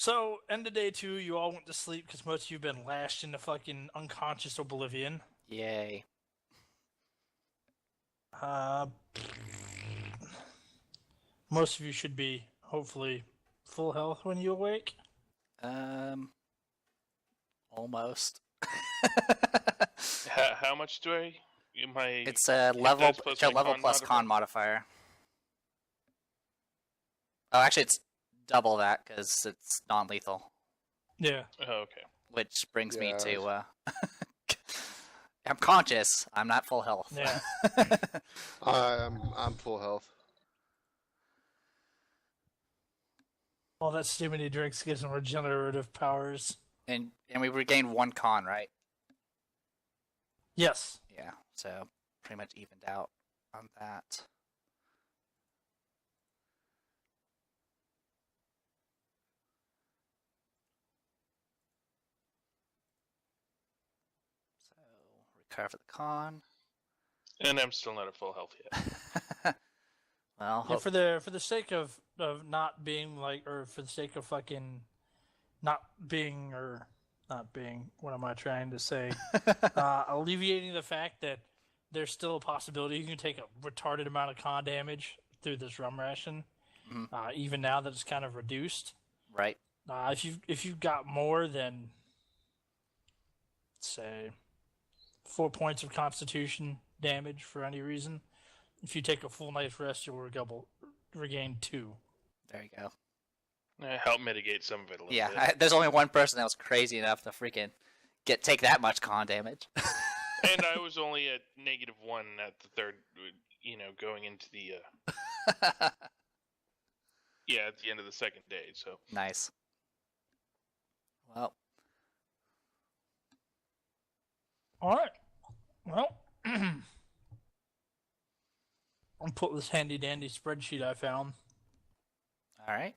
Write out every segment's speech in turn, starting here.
So, end of day 2, you all went to sleep because most of you have been lashed into fucking unconscious oblivion. Yay. Most of you should be, hopefully, full health when you awake. Almost. How much do I? My It's a level. dice plus It's your my level con plus con modifier. Oh, actually, it's double that because it's non-lethal. Yeah. Oh, okay. Which brings me to. I'm conscious. I'm not full health. Yeah. I'm full health. All that stupid he drinks gives him regenerative powers. And we regained 1 con, right? Yes. Yeah. So pretty much evened out on that. So recover the con. And I'm still not at full health yet. Well, Yeah, for the sake of not being like, or for the sake of fucking not being, what am I trying to say? Alleviating the fact that there's still a possibility you can take a retarded amount of con damage through this rum ration, even now that it's kind of reduced. right. If you've got more than, say, 4 points of Constitution damage for any reason, if you take a full night's rest, you'll regain 2. There you go. Help mitigate some of it a little Yeah, bit. there's only one person that was crazy enough to freaking take that much con damage. And I was only at -1 at the third, going into the, at the end of the second day, so. Nice. Well. All right. Well, I'll put this handy dandy spreadsheet I found. All right.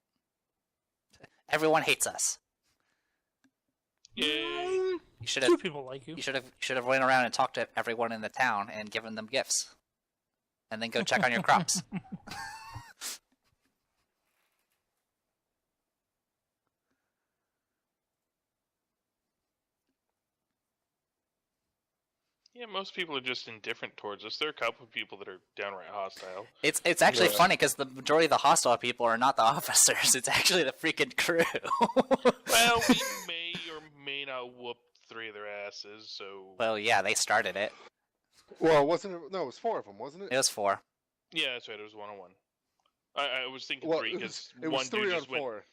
Everyone hates us. Yay! You should Two have. people like you. You should have went around and talked to everyone in the town and given them gifts, and then go check on your crops. Yeah, most people are just indifferent towards us. There are a couple of people that are downright hostile. It's actually Yeah. funny because the majority of the hostile people are not the officers. It's actually the freaking crew. Well, we may or may not whoop 3 of their asses, so... Well, yeah, they started it. Well, wasn't it? No, it was 4 of them, wasn't it? It was 4. Yeah, that's right, it was 1-on-1. I was thinking Well, 3, because it one was dude 3 on just went... 4.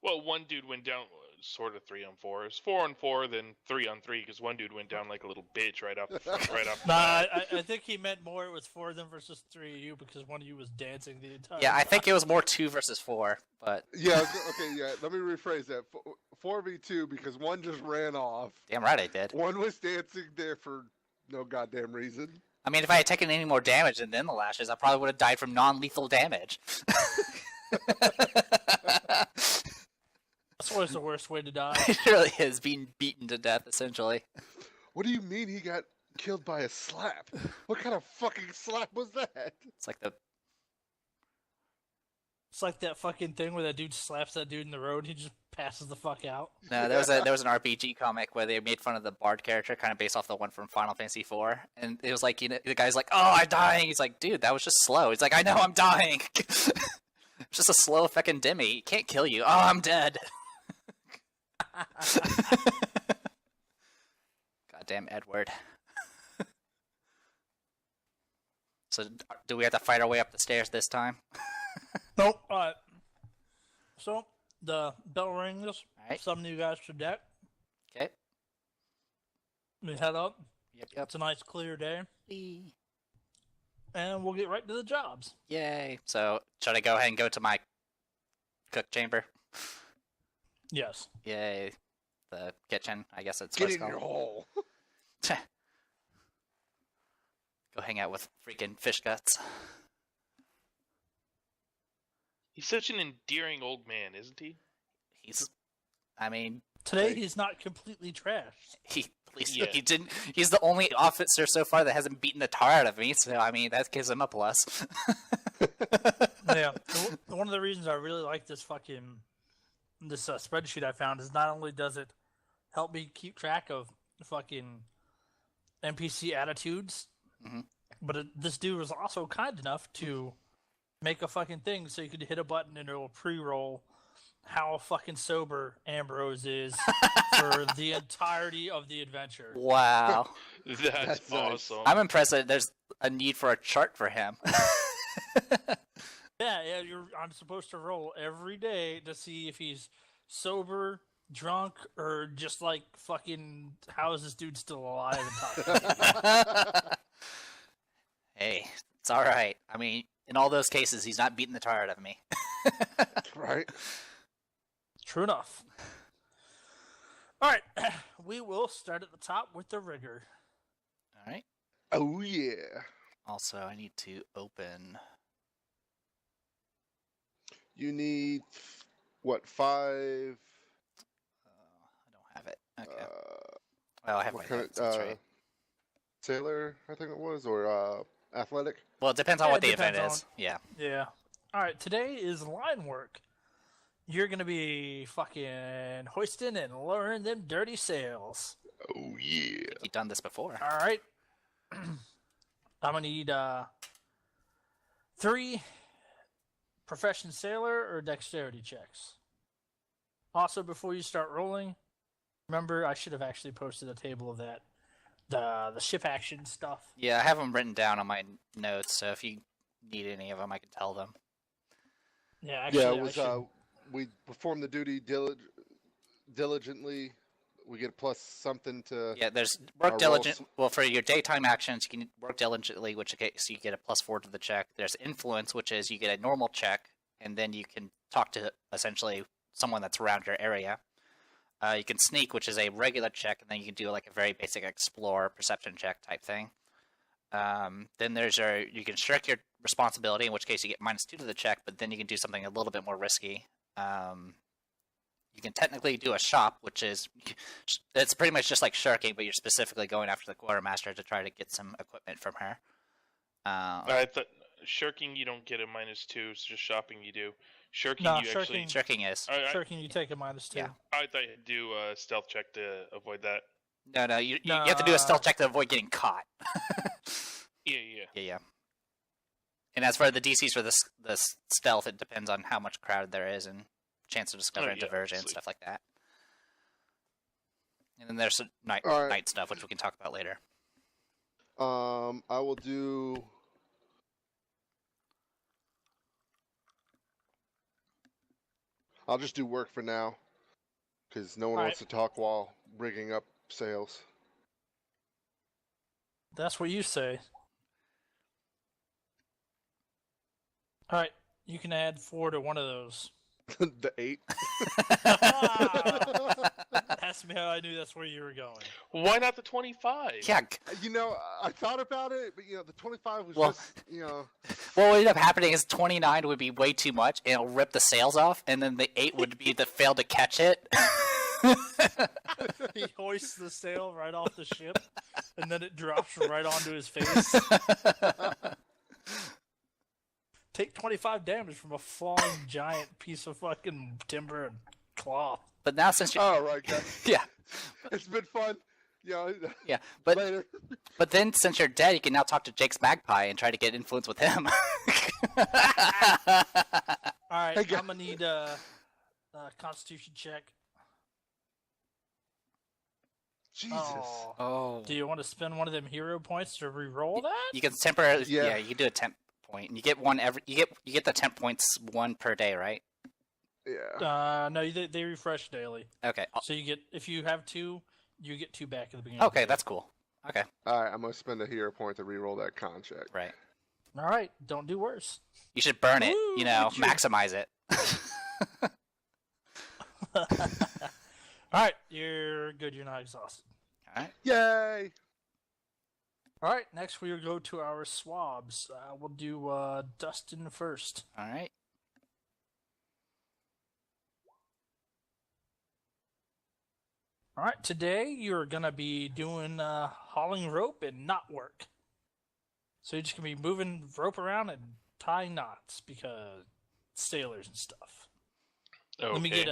Well, one dude went down, sort of 3-on-4. It was 4-on-4, then 3-on-3, because one dude went down like a little bitch right off the front, right off the Nah, bat. I think he meant more it was 4 of them versus 3 of you because one of you was dancing the entire Yeah, I time. think it was more 2 versus 4, but Yeah, okay, yeah. Let me rephrase that. 4v2 because one just ran off. damn right I did. One was dancing there for no goddamn reason. I mean, if I had taken any more damage than the lashes, I probably would have died from non-lethal damage. That's always the worst way to die. It really is being beaten to death, essentially. What do you mean he got killed by a slap? What kind of fucking slap was that? It's like the It's like that fucking thing where that dude slaps that dude in the road, he just passes the fuck out. no, there was an RPG comic where they made fun of the Bard character, kind of based off the one from Final Fantasy IV, and it was like, you know, the guy's like, "Oh, I'm dying." He's like, "Dude, that was just slow." He's like, "I know, I'm dying." It's just a slow fucking Demi. He can't kill you. Oh, I'm dead. Goddamn Edward. So, do we have to fight our way up the stairs this time? Nope. Alright. So, the bell rings. Alright. Some new guys to deck. Okay. We head up. Yep. It's a nice clear day. Yep. And we'll get right to the jobs. Yay. So, should I go ahead and go to my cook chamber? Yes. Yay. The kitchen, I guess it's Get what's in your called. hole. Go hang out with freaking fish guts. He's such an endearing old man, isn't he? I mean, Today he's not completely trashed. at least Yeah. he didn't. He's the only officer so far that hasn't beaten the tar out of me. So I mean, that gives him a plus. Yeah. One of the reasons I really like this fucking this spreadsheet I found is not only does it help me keep track of fucking NPC attitudes, Mhm. but this dude was also kind enough to make a fucking thing so you could hit a button and it'll pre-roll how fucking sober Ambrose is for the entirety of the adventure. Wow. That's nice. awesome. I'm impressed that there's a need for a chart for him. Yeah, I'm supposed to roll every day to see if he's sober, drunk, or just like fucking how is this dude still alive and talking to me? Hey, it's all right. I mean, in all those cases, he's not beating the tar out of me. Right? True enough. All right, we will start at the top with the rigor. All right. Oh yeah. Also, I need to open. You need what 5? I don't have it. Okay. Uh, Well, I have my what kind notes. of That's right. sailor? I think it was, or athletic. Well, it depends on Yeah, what it the event depends is. Yeah. Yeah. All right, today is line work. You're going to be fucking hoisting and lowering them dirty sails. Oh yeah. You've done this before. All right. I'm going to need 3 profession sailor or dexterity checks. Also, before you start rolling, remember I should have actually posted a table of that. The ship action stuff. Yeah, I have them written down on my notes, so if you need any of them, I can tell them. Yeah, actually, Yeah, it I was. should- We perform the duty diligently. We get a plus something to. Yeah, there's work Our diligent. rolls. Well, for your daytime actions, you can work diligently, which so you get a +4 to the check. There's influence, which is you get a normal check, and then you can talk to essentially someone that's around your area. You can sneak, which is a regular check, and then you can do like a very basic explore perception check type thing. Then there's you can shirk your responsibility, in which case you get -2 to the check, but then you can do something a little bit more risky. You can technically do a shop, which is it's pretty much just like shirking, but you're specifically going after the quartermaster to try to get some equipment from her. I thought shirking you don't get a -2. It's just shopping you do. Shirking No, you actually. Shirking is Shirking, you take a -2. Yeah. I thought you'd do a stealth check to avoid that. no. You have to do a stealth check to avoid getting caught. Yeah. Yeah. And as for the DCs for the stealth, it depends on how much crowd there is and chance of discovery and yeah, diversion and obviously. stuff like that. And then there's some night All right. night stuff, which we can talk about later. I will do. I'll just do work for now, because no one All wants to talk while rigging up sails. That's what you say. All right, you can add 4 to one of those. The 8. Ask me how I knew that's where you were going. Why not the 25? Yeah. You know, I thought about it, but the 25 was Well- just, Well, what ended up happening is 29 would be way too much, and it'll rip the sails off, and then the 8 would be the fail to catch it. He hoists the sail right off the ship, and then it drops right onto his face. Take 25 damage from a falling giant piece of fucking timber and cloth. But now since you Oh, right, guys. yeah, It's been fun. but Later. but then since you're dead, you can now talk to Jake's magpie and try to get influence with him. All right, Hey, guys. I'm gonna need a Constitution check. Jesus. Oh. Oh. Do you want to spend one of them hero points to re-roll that? You can temporarily Yeah. you can do a temp point, and you get one every you get the temp points 1 per day, right? Yeah. No, they refresh daily. Okay. So you get, if you have 2, you get 2 back at the beginning. of the Okay, day. that's cool. Okay, All right, I'm going to spend a hero point to re-roll that con check. right. All right, don't do worse. You should burn it, Woo, you know, look at you. maximize it. All right, you're good. You're not exhausted. All right. Yay! All right, next we will go to our swabs. We'll do Dustin first. All right. All right, today you're gonna be doing hauling rope and knot work. So you're just gonna be moving rope around and tying knots because sailors and stuff. Okay. Let me get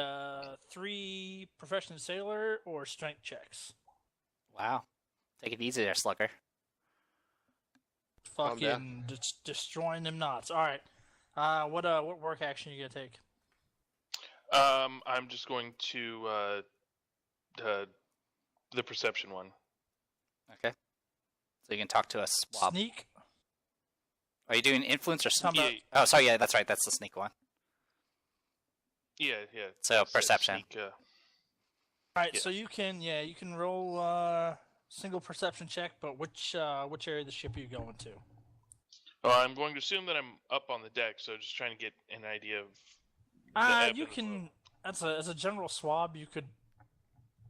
3 professional sailor or strength checks. Wow. Take it easy there, Slugger. Calm down. Fucking destroying them knots. All right. What work action you gonna take? I'm just going to the perception one. Okay. So you can talk to a swab. Sneak. Are you doing influence or Talking sneak? about- Oh, sorry. Yeah, that's right. That's the sneak one. Yeah. So that's it, perception. sneak, All right, Yes. so you can roll single perception check, but which area of the ship are you going to? Well, I'm going to assume that I'm up on the deck, so just trying to get an idea of. The ebb You and the flow. can as a general swab, you could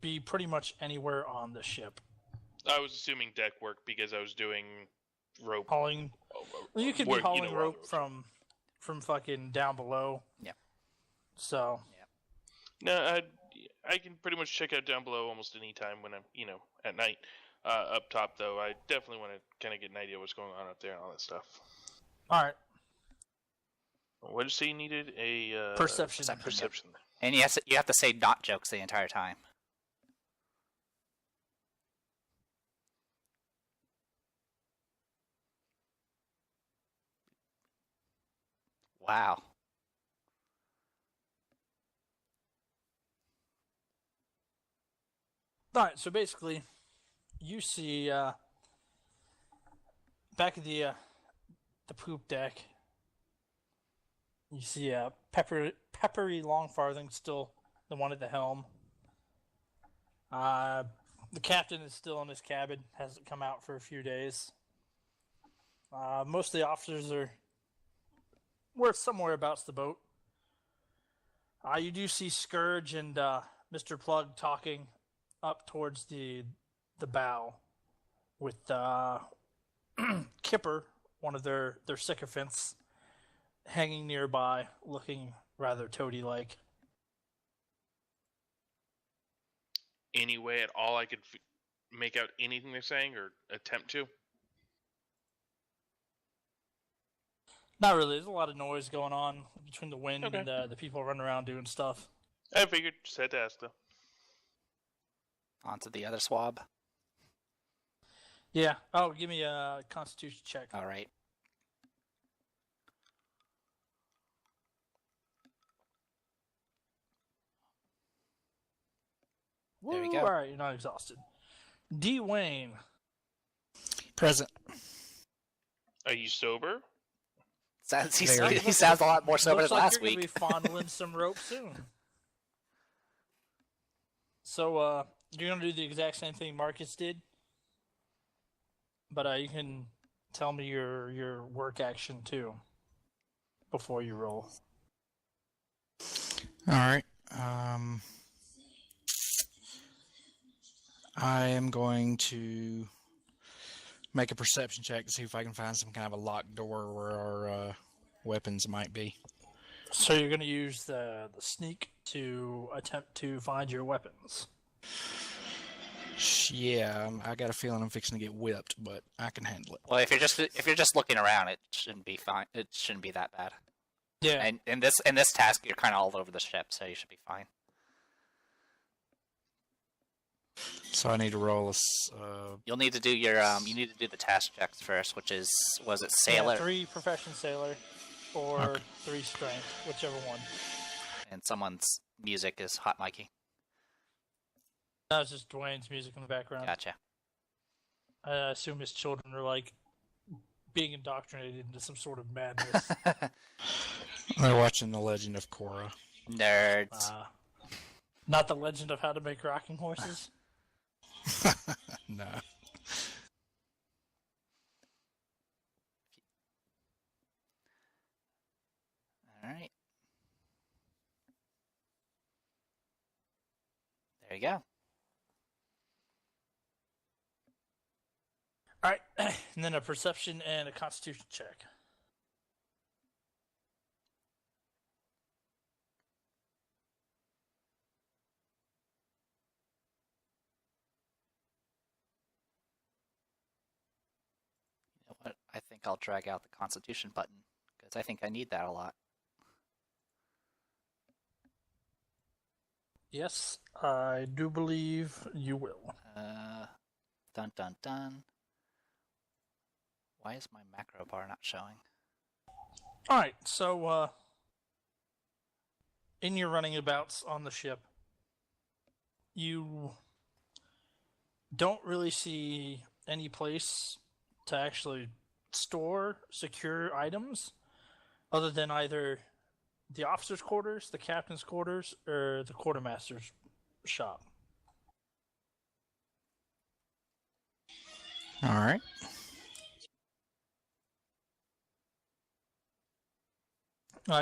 be pretty much anywhere on the ship. I was assuming deck work because I was doing rope. Hauling. Well, you could be work, hauling on rope ropes. from fucking down below. Yeah. So. No, I can pretty much check out down below almost any time when I'm, at night. Up top, though, I definitely want to kind of get an idea of what's going on up there and all that stuff. All right. What did you say you needed? A Perception. Perception. And you have to say not jokes the entire time. Wow. All right. So basically, you see back of the poop deck. You see a peppery long farthing, still the one at the helm. The captain is still in his cabin, hasn't come out for a few days. Most of the officers were somewhere about the boat. You do see Scourge and Mr. Plug talking up towards the bow with Kipper, one of their sycophants, hanging nearby, looking rather toady-like. Any way at all I could make out anything they're saying or attempt to? Not really. There's a lot of noise going on between the wind Okay. and the people running around doing stuff. I figured. Just had to ask, though. On to the other swab. Yeah. Oh, give me a Constitution check. All right. There we Woo! go. All right, you're not exhausted. D. Wayne. Present. Are you sober? He Very. sounds a lot more sober Looks than like last you're gonna week. be fondling some rope soon. So you're gonna do the exact same thing Marcus did, but you can tell me your work action too before you roll. All right. I am going to make a perception check to see if I can find some kind of a locked door where our weapons might be. So you're gonna use the sneak to attempt to find your weapons. Yeah, I got a feeling I'm fixing to get whipped, but I can handle it. Well, if you're just looking around, it shouldn't be fine. It shouldn't be that bad. Yeah. And in this task, you're kind of all over the ship, so you should be fine. So I need to roll You'll need to do you need to do the task checks first, which was it sailor? Yeah, 3 profession sailor or Okay. 3 strength, whichever one. And someone's music is hot micing. That was just Dwayne's music in the background. Gotcha. I assume his children are like being indoctrinated into some sort of madness. They're watching The Legend of Korra. Nerds. Not the legend of how to make rocking horses. No. All right. There you go. All right, and then a perception and a constitution check. You know what? I think I'll drag out the Constitution button because I think I need that a lot. Yes, I do believe you will. Dun dun dun. Why is my macro bar not showing? Alright, so, in your running abouts on the ship, you don't really see any place to actually store secure items other than either the officer's quarters, the captain's quarters, or the quartermaster's shop. All right.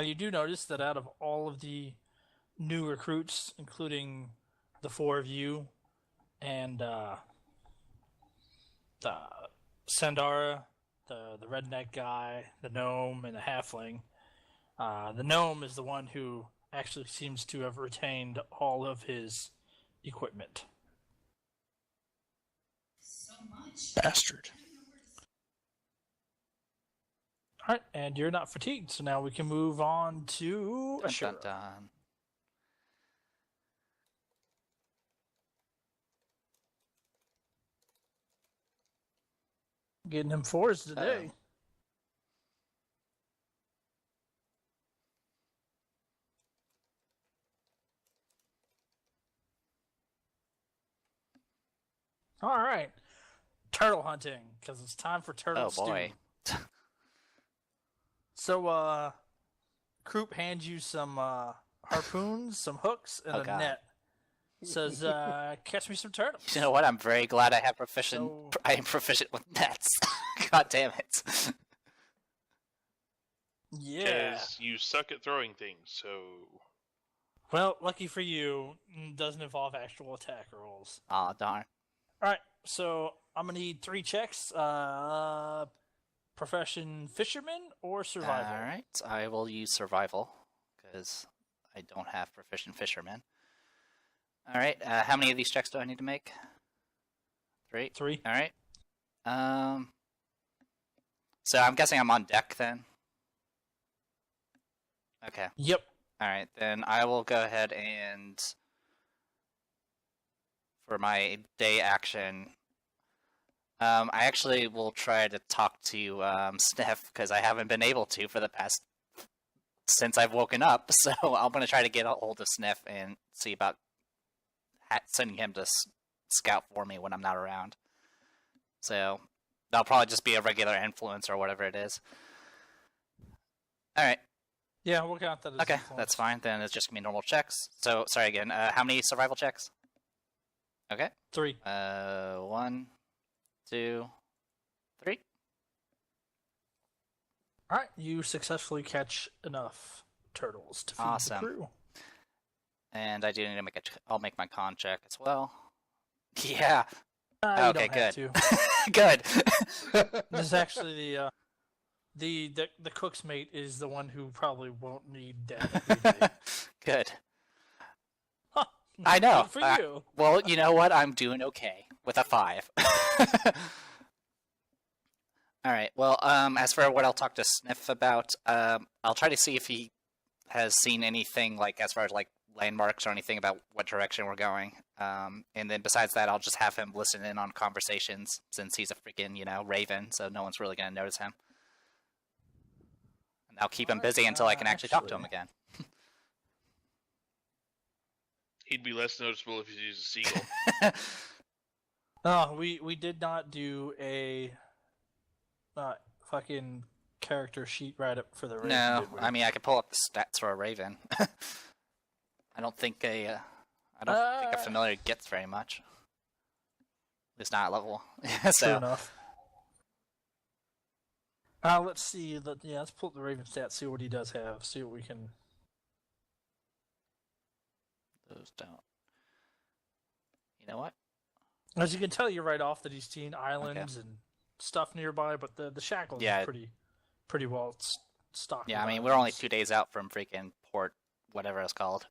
You do notice that out of all of the new recruits, including the four of you and the Sandara, the redneck guy, the gnome, and the halfling, the gnome is the one who actually seems to have retained all of his equipment. Bastard. All right, and you're not fatigued, so now we can move on to Dun Ashura. dun dun. Getting him fours today. All right, turtle hunting because it's time for turtle Oh boy. stew. So, Croup hands you some harpoons, some hooks, and Oh, a God. net. Says, catch me some turtles. You know what? I'm very glad I have I am proficient with nets. God damn it. Yeah. Because you suck at throwing things, so Well, lucky for you, it doesn't involve actual attack rolls. Aw, darn. All right, so I'm gonna need 3 checks. Profession fisherman or survival. Alright, I will use survival, because I don't have proficient fisherman. Alright, how many of these checks do I need to make? 3? 3. Alright. So I'm guessing I'm on deck then? Okay. Yep. Alright, then I will go ahead and for my day action, I actually will try to talk to Sniff, because I haven't been able to for the past since I've woken up, so I'm going to try to get a hold of Sniff and see about sending him to scout for me when I'm not around. So that'll probably just be a regular influence or whatever it is. Alright. Yeah, we'll count that as Okay, influence. that's fine. Then it's just going to be normal checks. So, sorry again, how many survival checks? Okay. 3. 1, 2, 3. All right, you successfully catch enough turtles to feed Awesome. the crew. And I do need to I'll make my con check as well. Yeah. You Okay, don't have good. to. Good. This is actually the cook's mate is the one who probably won't need that every day. Good. Huh, I know. good for you. Well, you know what? I'm doing okay with a 5. All right. Well, as for what I'll talk to Sniff about, I'll try to see if he has seen anything like as far as like landmarks or anything about what direction we're going. And then besides that, I'll just have him listen in on conversations since he's a freaking, raven, so no one's really going to notice him. And I'll keep him busy until I can actually talk to him again. he'd be less noticeable if you used a seagull. No, we did not do a fucking character sheet write up for the raven. No, did we? I mean I could pull up the stats for a raven. I don't think a familiar gets very much. It's not level. True So enough. Let's see. Let's pull up the raven stats. See what he does have. See what we can. those don't. You know what? As you can tell, you're right off that he's seen islands and stuff nearby, but the Shackles Yeah. is pretty well stocked. Yeah, I with mean we're only islands. 2 days out from freaking port, whatever it's called.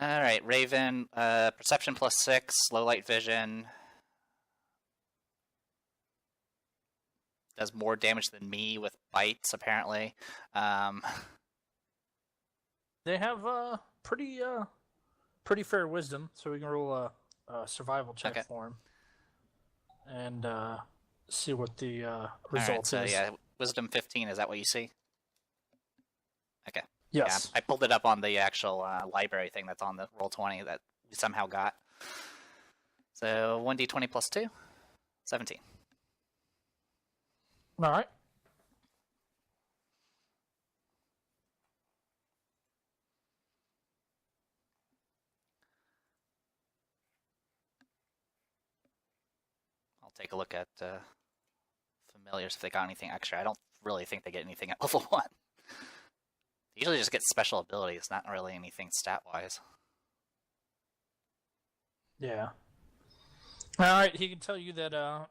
All right, Raven, perception +6, low light vision. does more damage than me with bites, apparently. They have pretty fair wisdom, so we can roll a survival check Okay. for him and see what the All result right, so is. yeah, wisdom 15. Is that what you see? Okay. Yes. Yeah, I pulled it up on the actual library thing that's on the Roll20 that we somehow got. So 1d20 plus 2, 17. All right. I'll take a look at familiars if they got anything extra. I don't really think they get anything at level 1. They usually just get special abilities, not really anything stat-wise. Yeah. All right. He can tell you that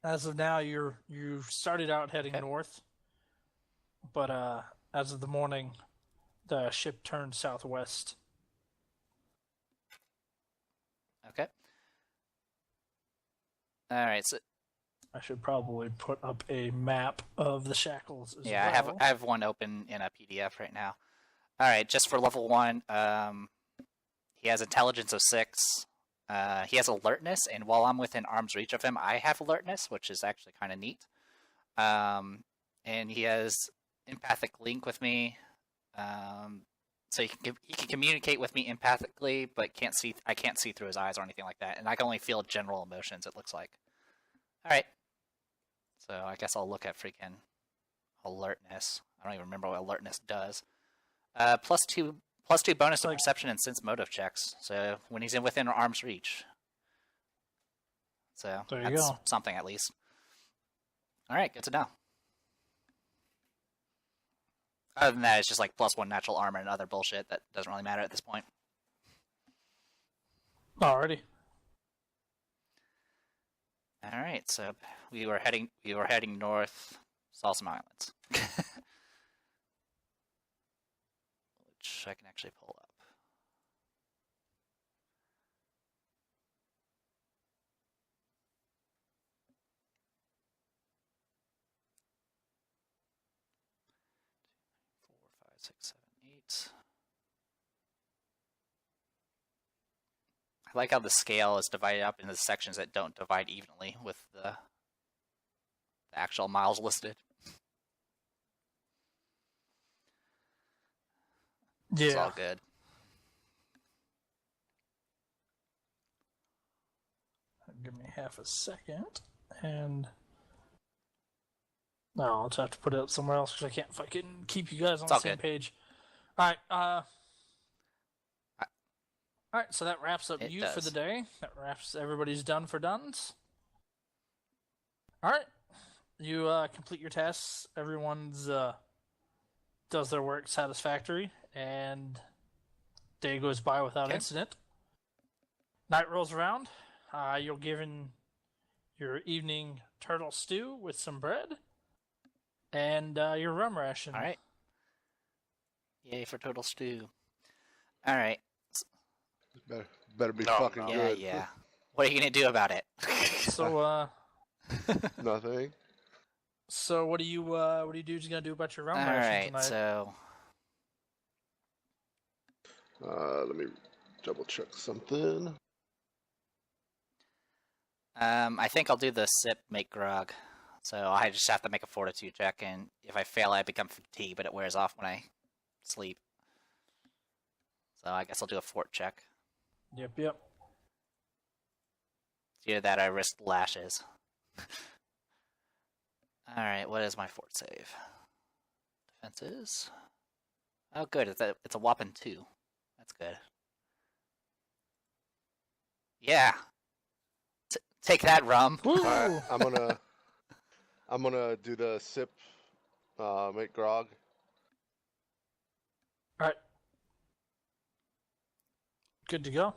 as of now, you started out heading north, but as of the morning, the ship turned southwest. Okay. All right. So I should probably put up a map of the Shackles as yeah, well. I have one open in a PDF right now. All right, just for level 1, he has intelligence of 6. He has alertness, and while I'm within arm's reach of him, I have alertness, which is actually kind of neat. And he has empathic link with me, so he can communicate with me empathically, but I can't see through his eyes or anything like that, and I can only feel general emotions. It looks like. All right, so I guess I'll look at freaking alertness. I don't even remember what alertness does. Plus two bonus to perception and sense motive checks. So when he's within arm's reach. So there you that's go. something at least. All right, good to know. Other than that, it's just like +1 natural armor and other bullshit that doesn't really matter at this point. Alrighty. All right, so we were heading north, saw some islands, which I can actually pull up. Four, five, six, 7, 8. I like how the scale is divided up into sections that don't divide evenly with the actual miles listed. Yeah. It's all good. Give me half a second, and no, I'll just have to put it up somewhere else because I can't fucking keep you guys on the same page. All right. All right, so that wraps up you for the day. That wraps everybody's done for duns. All right, you complete your tasks. Everyone's does their work satisfactory, and day goes by without incident. Night rolls around. You're given your evening turtle stew with some bread and your rum ration. All right. Yay for turtle stew. All right. Better be fucking good. Yeah. What are you gonna do about it? So, Nothing. So what do you do? Gonna do about your rum All ration right, tonight? so Let me double check something. I think I'll do the sip make grog. So I just have to make a fortitude check, and if I fail, I become fatigued, but it wears off when I sleep. So I guess I'll do a fort check. Yep. Either that, or I risk lashes. All right, what is my fort save? Defenses. Oh, good. It's a whopping 2. That's good. Yeah. Take that, rum. Woo! All right, I'm gonna do the sip, make grog. All right. Good to go.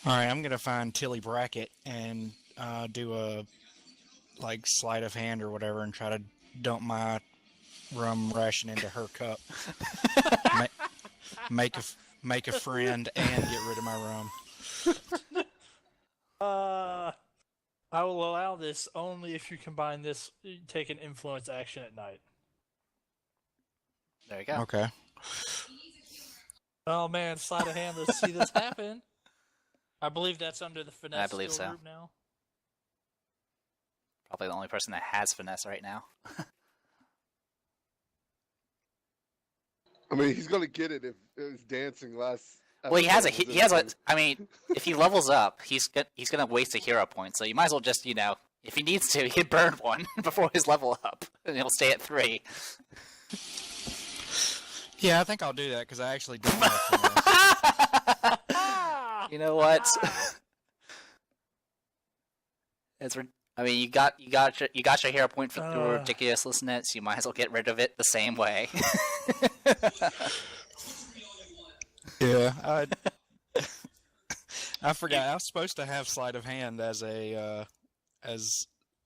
All right, I'm gonna find Tilly Brackett and do a sleight of hand or whatever, and try to dump my rum ration into her cup. Make a friend and get rid of my rum. I will allow this only if you combine this, take an influence action at night. There you go. Okay. Oh man, sleight of hand, let's see this happen. I believe that's under the finesse I believe skill so. group now. Probably the only person that has finesse right now. I mean, he's gonna get it if his dancing lasts. Well, he has a. He has a. I mean, if he levels up, he's gonna waste a hero point. So you might as well just, if he needs to, he can burn one before his level up, and he'll stay at 3. Yeah, I think I'll do that because I actually don't have finesse. You know what? I mean, you got your hero point for the ridiculousness. You might as well get rid of it the same way. Yeah, I forgot. I was supposed to have sleight of hand as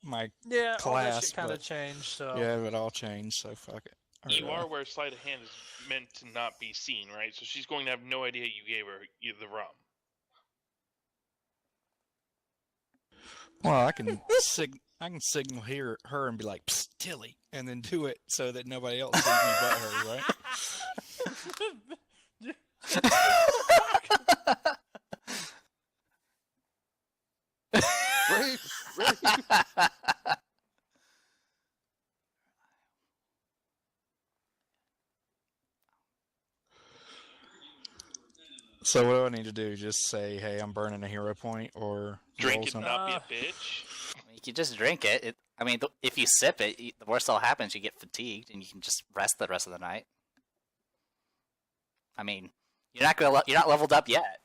my Yeah, all that class, shit kind of but- changed, so... yeah, it all changed. So fuck it. You Or, are where sleight of hand is meant to not be seen, right? So she's going to have no idea you gave her the rum. well, I can signal her and be like, "Psst, Tilly," and then do it so that nobody else sees me but her, right? Rape. So what do I need to do? Just say, "Hey, I'm burning a hero point," or Drink roll it and something? not be a bitch. You can just drink it. I mean, if you sip it, the worst that'll happen is you get fatigued, and you can just rest the rest of the night. I mean, you're not leveled up yet.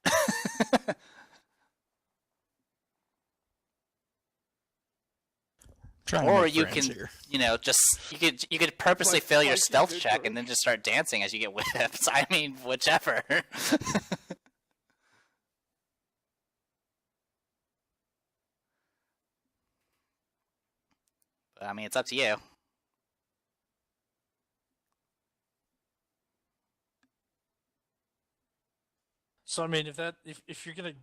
Trying to Or make you friends can, here. you could purposely Like fail your spicy stealth good check drink. and then just start dancing as you get whipped. I mean, whichever. But, I mean, it's up to you. So I mean, if you're gonna,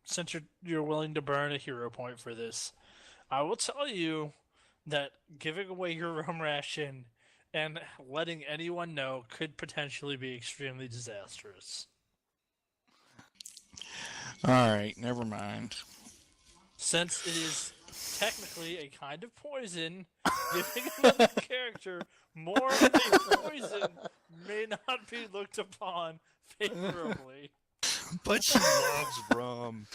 since you're willing to burn a hero point for this, I will tell you that giving away your rum ration and letting anyone know could potentially be extremely disastrous. All right, never mind. Since it is technically a kind of poison, giving another character more of a poison may not be looked upon favorably. But she loves rum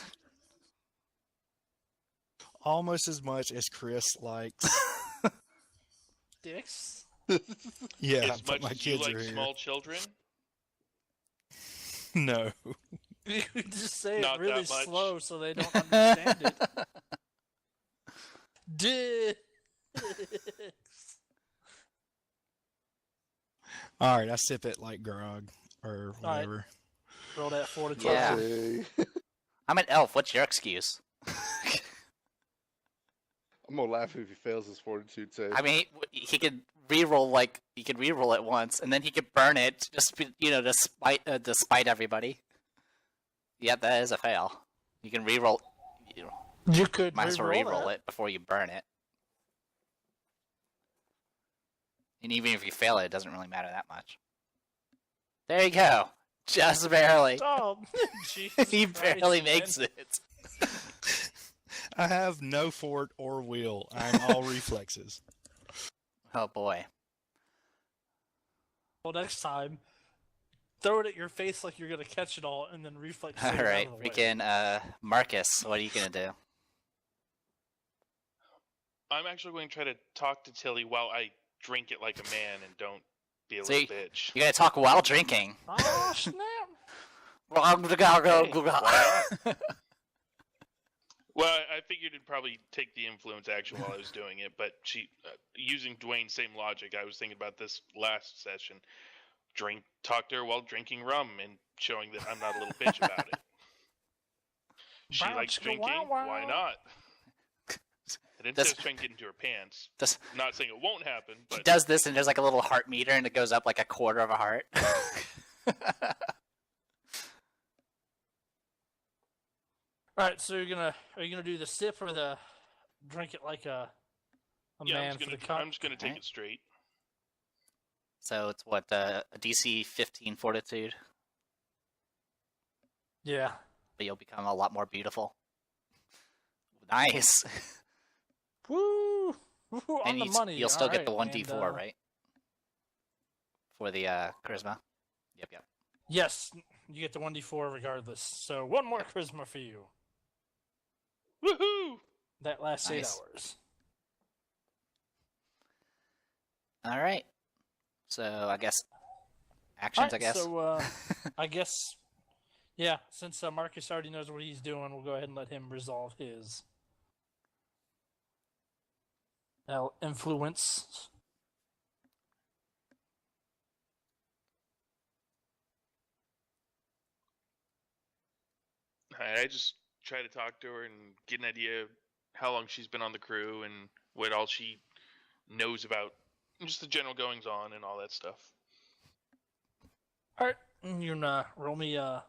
almost as much as Chris likes. Dicks. Yeah, As but much my as you kids like are here. small children, No. You just say Not it really that much. slow so they don't understand it. Dicks. All right, I sip it like grog or All right. whatever. Roll that fortitude. Yeah. Okay. I'm an elf. What's your excuse? I'm gonna laugh if he fails his fortitude save. I mean, he could reroll it once, and then he could burn it, to spite everybody. Yep, that is a fail. You can reroll. You could Might as well re-roll reroll that. it before you burn it. And even if you fail it, it doesn't really matter that much. There you go. Just barely. Oh, Jesus He Christ, barely man. makes it. I have no fort or wheel. I'm all reflexes. Oh boy. Well, next time, throw it at your face like you're gonna catch it all, and then reflex. All it out right, of the way. freaking Marcus, what are you gonna do? I'm actually going to try to talk to Tilly while I drink it like a man and don't be a So little bitch. You gotta talk while drinking. Oh snap! Well, I figured it'd probably take the influence action while I was doing it, but using Dwayne's same logic, I was thinking about this last session. Talk to her while drinking rum and showing that I'm not a little bitch about it. She Bow, likes chicka, drinking, wow, wow. why not? I didn't Does- say I was trying to get into her pants. Does- Not saying it won't happen, He but does this, and there's like a little heart meter, and it goes up like a quarter of a heart. All right, so are you gonna do the sip or the drink it like a man for the cup? I'm just gonna take Alright. it straight. So it's what a DC 15 Fortitude, Yeah. but you'll become a lot more beautiful. Nice. Woo! Woo! On And the money. you'll still get the All right, 1d4, right? For the charisma. Yep. Yes, you get the 1d4 regardless. So one more charisma for you. Woohoo! That lasts 8 Nice. hours. All right. So I guess actions. I Alright, guess. So I guess, yeah. Since Marcus already knows what he's doing, we'll go ahead and let him resolve his influence. I just try to talk to her and get an idea of how long she's been on the crew and what all she knows about just the general goings on and all that stuff. All right, you can roll me a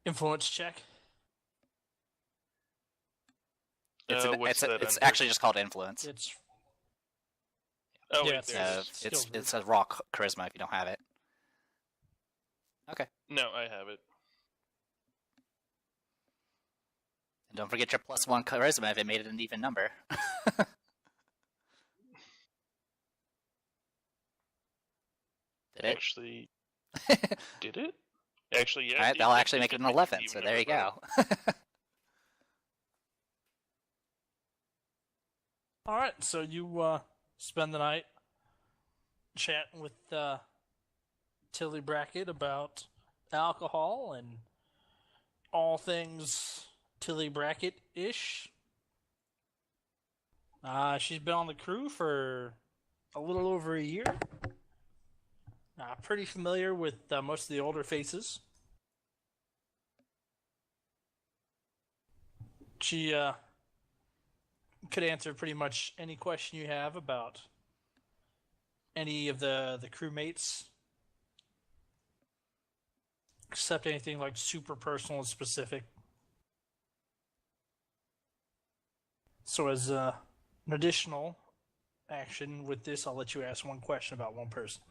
influence check. What's that It's under? actually just called influence. It's Oh, yeah, wait, it's- there it is. skills group. It's a raw charisma if you don't have it. Okay. No, I have it. And don't forget your +1 charisma if it made it an even number. Did it? Actually, did it? Actually, yeah. All right, it that'll did. actually make it an 11. So there you go. all right. So you spend the night chatting with Tilly Brackett about alcohol and all things Tilly Brackett-ish. She's been on the crew for a little over a year. Pretty familiar with most of the older faces. She could answer pretty much any question you have about any of the crewmates, except anything like super personal and specific. So as an additional action with this, I'll let you ask one question about one person.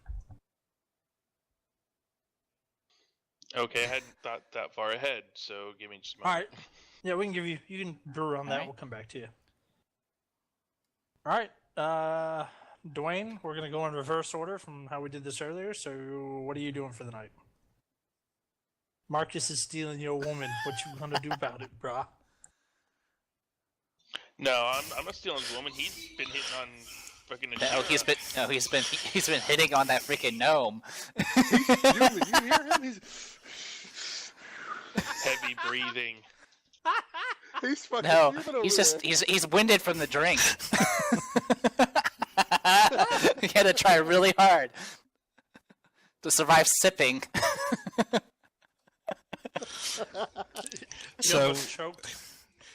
Okay, I hadn't thought that far ahead, so give me just a All moment. right. Yeah, we can give you. You can brew on that. All right. We'll come back to you. All right, Dwayne. We're gonna go in reverse order from how we did this earlier. So, what are you doing for the night? Marcus is stealing your woman. What you gonna do about it, brah? No, I'm not stealing his woman. He's been hitting on fucking. He's been hitting on that freaking gnome. Human, you hear him? Heavy breathing. He's fucking No, human over he's just there. he's winded from the drink. He had to try really hard to survive sipping. So almost choked.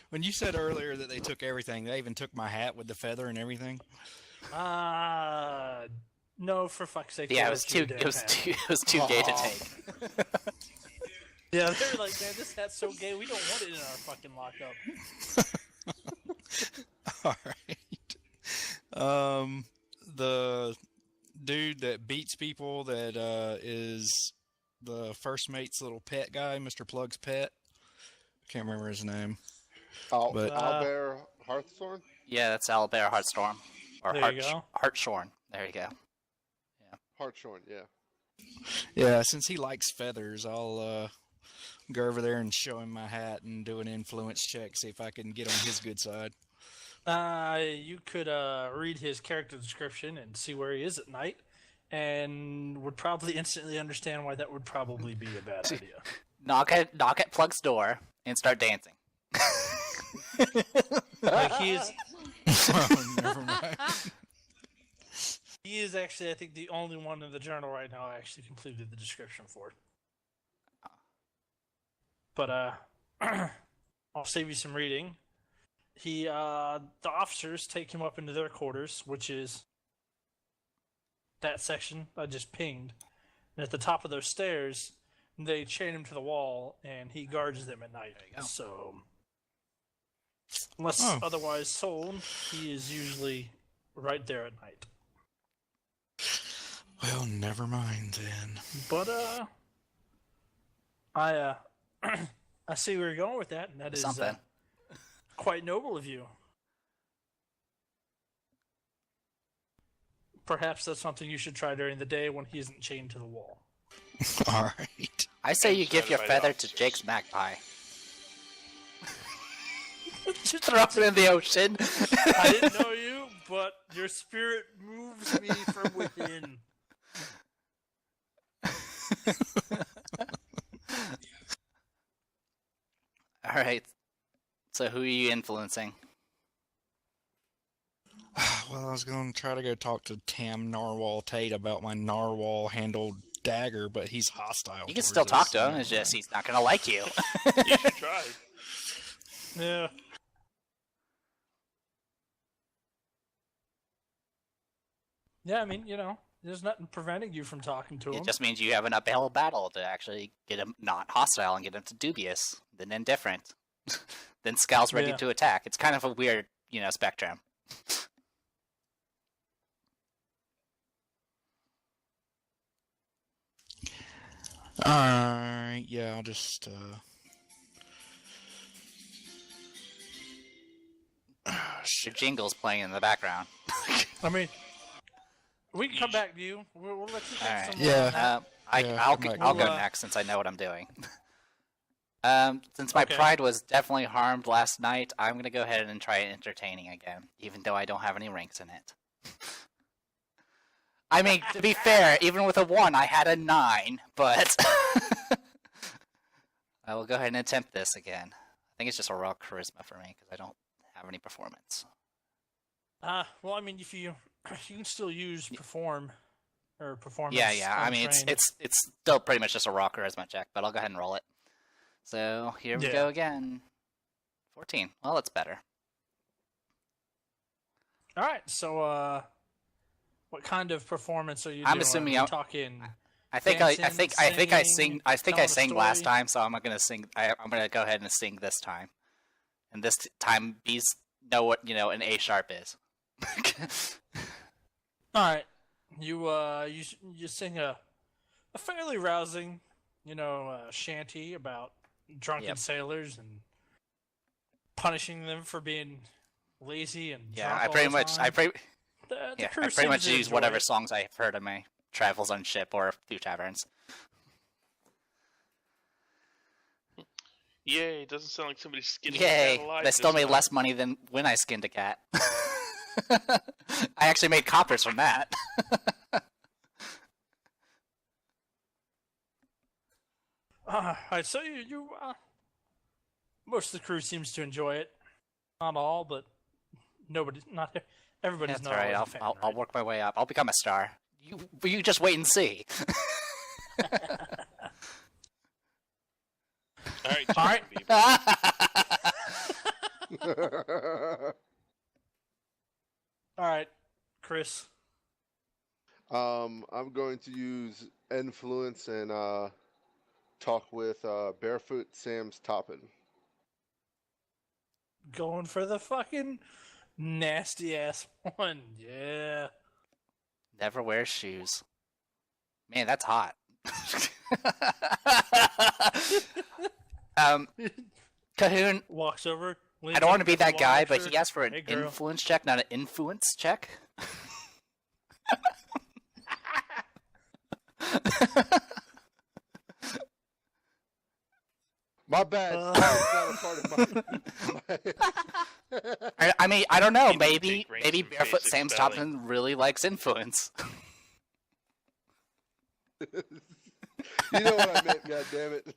when you said earlier that they took everything, they even took my hat with the feather and everything. No, for fuck's sake. Yeah, they it was let you too damn it was hat. too it was too gay to Aw. take. Yeah, they were like, man, this hat's so gay. We don't want it in our fucking lockup. All right. The dude that beats people that is the first mate's little pet guy, Mr. Plug's pet. Can't remember his name. But- Albert Hearthstone? Yeah, that's Owlbear Heartstorm or There you go. Hartshorn. There you go. Hartshorn, yeah. Yeah, since he likes feathers, I'll go over there and show him my hat and do an influence check, see if I can get on his good side. You could read his character description and see where he is at night, and would probably instantly understand why that would probably be a bad idea. Knock at Plug's door and start dancing. Like he is, Oh, never mind. he is actually, I think, the only one in the journal right now I actually completed the description for. But I'll save you some reading. The officers take him up into their quarters, which is that section I just pinged. And at the top of those stairs, they chain him to the wall, and he guards them at night. There you go. So, unless otherwise told, he is usually right there at night. Well, never mind then. But I I see where you're going with that, and that is Something. quite noble of you. Perhaps that's something you should try during the day when he isn't chained to the wall. All right. I say you give your Certified feather officers. to Jake's magpie. Just throw it in the ocean. I didn't know you, but your spirit moves me from within. All right. So who are you influencing? Well, I was going to try to go talk to Tam Narwhal Tate about my narwhal-handled dagger, but he's hostile. You can towards still talk us. to him. It's just he's not going to like you. You should try. Yeah. Yeah, I mean, there's nothing preventing you from talking to him. It just means you have an uphill battle to actually get him not hostile and get him to dubious, then indifferent, then Scowl's ready Yeah. to attack. It's kind of a weird, spectrum. Alright, yeah, I'll just, Your jingle's playing in the background. I mean, we can come back to you. We'll let you take All right. some. Yeah. I'll come back. go We'll, next since I know what I'm doing. Since my Okay. pride was definitely harmed last night, I'm gonna go ahead and try entertaining again, even though I don't have any ranks in it. I mean, to be fair, even with a 1, I had a 9, but I will go ahead and attempt this again. I think it's just a raw charisma for me because I don't have any performance. Well, I mean, if you can still use perform or performance. Yeah. I mean, untrained. it's still pretty much just a raw charisma check, but I'll go ahead and roll it. So here we Yeah. go again. 14. Well, that's better. All right. So, what kind of performance are you I'm doing? assuming Are we I'm- talking. I think Dancing, I singing, I telling a sang last story? time, so I'm gonna sing. I'm gonna go ahead and sing this time, and this time bees know what an A sharp is. All right. You sing a fairly rousing, shanty about drunken Yep. sailors and punishing them for being lazy and Yeah, drunk I all pretty the much time. The crew I pretty much seems to use enjoy whatever it. songs I've heard on my travels on ship or through taverns. Yay! It doesn't sound like somebody's skinning a Yay! cat alive. But I still this made time. less money than when I skinned a cat. I actually made coppers from that. All right, so most of the crew seems to enjoy it. Not all, but not everybody's That's not all right. always a fan, I'll right? work my way up. I'll become a star. You just wait and see. All right, All right. All right, Chris. I'm going to use influence and talk with Barefoot Sam's Toppin. Going for the fucking nasty ass one. Yeah. Never wears shoes. Man, that's hot. Cahoon, Walks over. I don't want to be that guy, but he has asked for an Hey, girl. influence check, not an influence check. My bad. That was not a part of my... I mean, I don't know. He didn't Maybe take ranks from Barefoot basic Sam spelling. Stockton really likes influence. You know what I meant, God damn it.